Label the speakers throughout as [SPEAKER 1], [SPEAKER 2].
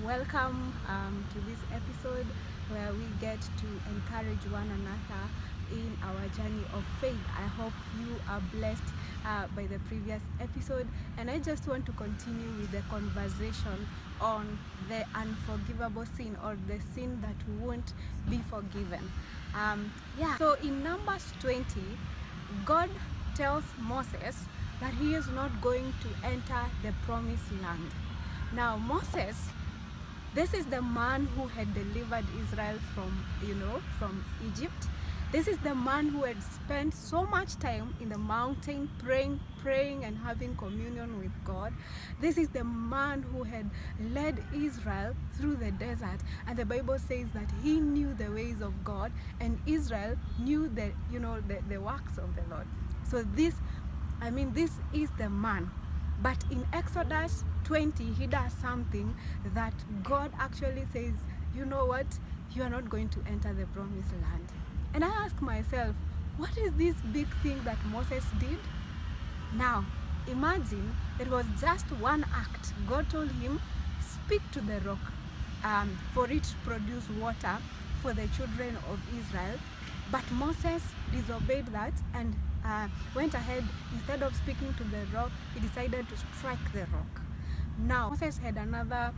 [SPEAKER 1] welcome to this episode where we get to encourage one another in our journey of faith. I hope you are blessed by the previous episode, and I just want to continue with the conversation on the unforgivable sin, or the sin that won't be forgiven. So in Numbers 20, God tells Moses that he is not going to enter the promised land. Now Moses, this is the man who had delivered Israel from Egypt. This is the man who had spent so much time in the mountain praying and having communion with God. This is the man who had led Israel through the desert, and the Bible says that he knew the ways of God, and Israel knew the works of the Lord. So this is the man. But in Exodus 20, he does something that God actually says, you know what, you are not going to enter the promised land. And I ask myself, what is this big thing that Moses did? Now, imagine it was just one act. God told him, speak to the rock for it to produce water for the children of Israel. But Moses disobeyed that and went ahead. Instead of speaking to the rock, he decided to strike the rock. Now, Moses had another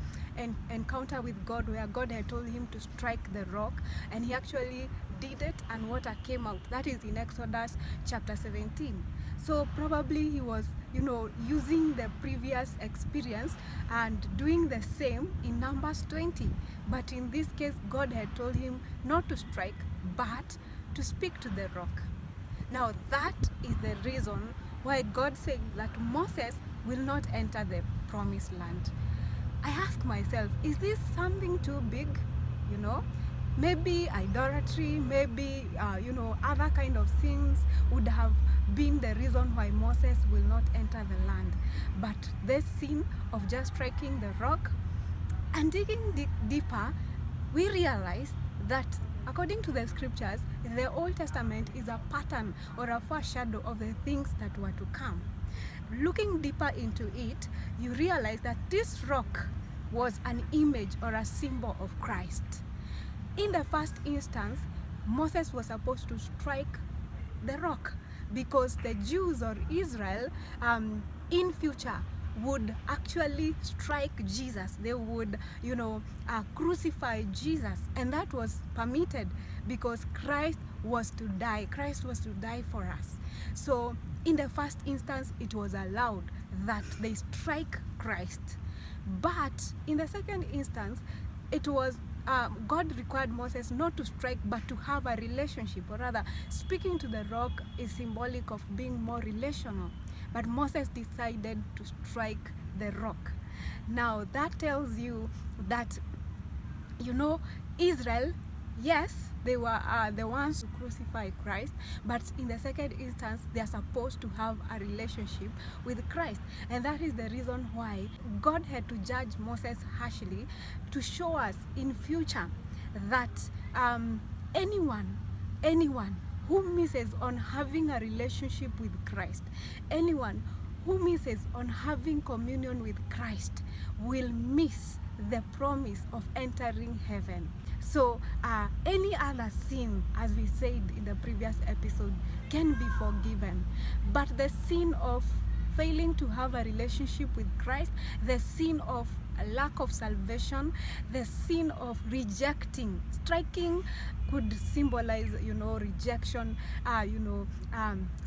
[SPEAKER 1] encounter with God where God had told him to strike the rock, and he actually did it, and water came out. That is in Exodus chapter 17. So probably he was, using the previous experience and doing the same in Numbers 20. But in this case, God had told him not to strike, but to speak to the rock. Now that is the reason why God said that Moses will not enter the promised land. I ask myself, is this something too big? Maybe idolatry, maybe other kind of things would have been the reason why Moses will not enter the land. But this sin of just striking the rock and digging deeper, we realize that according to the scriptures, the Old Testament is a pattern or a foreshadow of the things that were to come. Looking deeper into it, you realize that this rock was an image or a symbol of Christ. In the first instance, Moses was supposed to strike the rock because the Jews or Israel in future would actually strike Jesus. They would, crucify Jesus, and that was permitted because Christ was to die. Christ was to die for us. So in the first instance, it was allowed that they strike Christ. But in the second instance, it was God required Moses not to strike, but to have a relationship, or rather, speaking to the rock is symbolic of being more relational. But Moses decided to strike the rock. Now that tells you that, Israel, yes, they were the ones to crucify Christ, but in the second instance, they are supposed to have a relationship with Christ. And that is the reason why God had to judge Moses harshly, to show us in future that anyone who misses on having a relationship with Christ, anyone who misses on having communion with Christ, will miss the promise of entering heaven. So any other sin, as we said in the previous episode, can be forgiven, but the sin of failing to have a relationship with Christ, the sin of a lack of salvation, the sin of rejecting, striking could symbolize, rejection,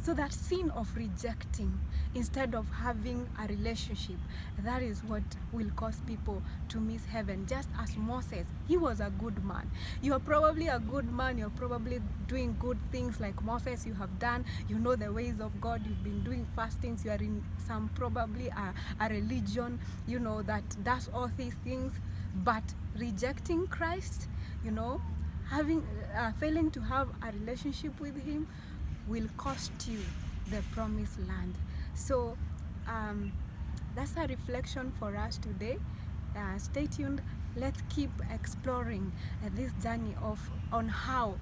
[SPEAKER 1] so that sin of rejecting instead of having a relationship, that is what will cause people to miss heaven. Just as Moses, he was a good man. You are probably a good man, you're probably doing good things like Moses, you have done, the ways of God, you've been doing fastings, you are in some probably a religion, that does all these things, but rejecting Christ, failing to have a relationship with him will cost you the promised land. So that's a reflection for us today. Stay tuned. Let's keep exploring this journey on how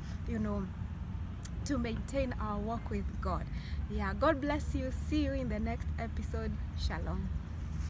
[SPEAKER 1] to maintain our walk with God. God bless you. See you in the next episode. Shalom.